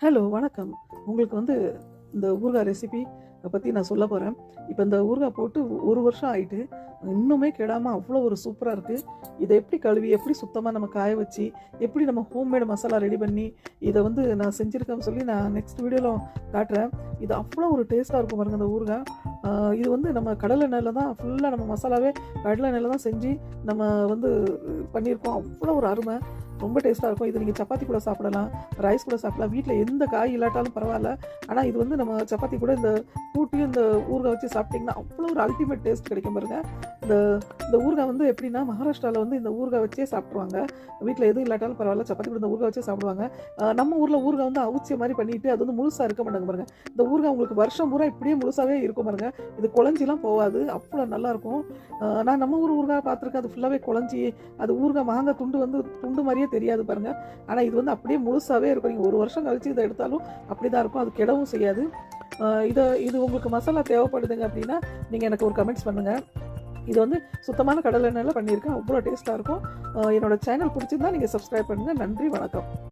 Hello வணக்கம். உங்களுக்கு இந்த ஊறுகாய் ரெசிபி பற்றி நான் சொல்ல போகிறேன். இப்போ இந்த ஊறுகாய் போட்டு 1 வருஷம் ஆயிட்டு இன்னுமே கெடாமல் அவ்வளோ ஒரு சூப்பராக இருக்குது. இதை எப்படி கழுவி எப்படி சுத்தமாக நம்ம காய வச்சு எப்படி நம்ம ஹோம்மேடு மசாலா ரெடி பண்ணி இதை நான் செஞ்சுருக்கேன்னு சொல்லி நான் நெக்ஸ்ட் வீடியோவில் காட்டுறேன். இது அவ்வளோ ஒரு டேஸ்ட்டாக இருக்கும் பாருங்கள் இந்த ஊறுகாய். இது நம்ம கடலை எண்ணெயில் தான் ஃபுல்லாக நம்ம மசாலாவே கடலை எண்ணெயில் தான் செஞ்சு நம்ம பண்ணியிருக்கோம். அவ்வளோ ஒரு அருமை, ரொம்ப டேஸ்ட்டாக இருக்கும். இது நீங்கள் சப்பாத்தி கூட சாப்பிடலாம், ரைஸ் கூட சாப்பிடலாம், வீட்டில் எந்த காய் இல்லாட்டாலும் பரவாயில்ல. ஆனால் இது நம்ம சப்பாத்தி கூட இந்த கூட்டியும் இந்த ஊறுகாய் வச்சு சாப்பிட்டிங்கன்னா அவ்வளோ ஒரு அல்டிமேட் டேஸ்ட் கிடைக்கும் பாருங்கள். இந்த ஊறுகாய் எப்படின்னா மகாராஷ்டிராவில் இந்த ஊறுகாய் வச்சே சாப்பிட்ருவாங்க. வீட்டில் எதுவும் இல்லாட்டாலும் பரவாயில்ல, சப்பாத்தி கூட இந்த ஊறுகாய் வச்சே சாப்பிடுவாங்க. நம்ம ஊரில் ஊறுகாய் அவிச்ச மாதிரி பண்ணிவிட்டு அது முழுசாக இருக்க மாட்டாங்க பாருங்கள். இந்த ஊறுகாய் உங்களுக்கு வருஷம் பூரா இப்படியே முழுசாகவே இருக்கும் பாருங்கள். இது குழஞ்சிலாம் போகாது, அவ்வளோ நல்லாயிருக்கும். நான் நம்ம ஊறுகாய் பார்த்துருக்கேன், அது ஃபுல்லாகவே குழஞ்சி அது ஊறுகாய் மாங்காய் துண்டு மாதிரியே தெரியாது பாருங்கள். ஆனால் இது அப்படியே முழுசாகவே இருக்கும். நீங்கள் 1 வருஷம் கழிச்சு இதை எடுத்தாலும் அப்படி தான் இருக்கும், அது கெடவும் செய்யாது. இது உங்களுக்கு மசாலா தேவைப்படுதுங்க அப்படின்னா நீங்கள் எனக்கு ஒரு கமெண்ட்ஸ் பண்ணுங்கள். இது சுத்தமான கடலை எண்ணெயில் பண்ணியிருக்கேன், அவ்வளோ டேஸ்ட்டாக இருக்கும். என்னோட சேனல் பிடிச்சிருந்தா நீங்கள் சப்ஸ்கிரைப் பண்ணுங்கள். நன்றி, வணக்கம்.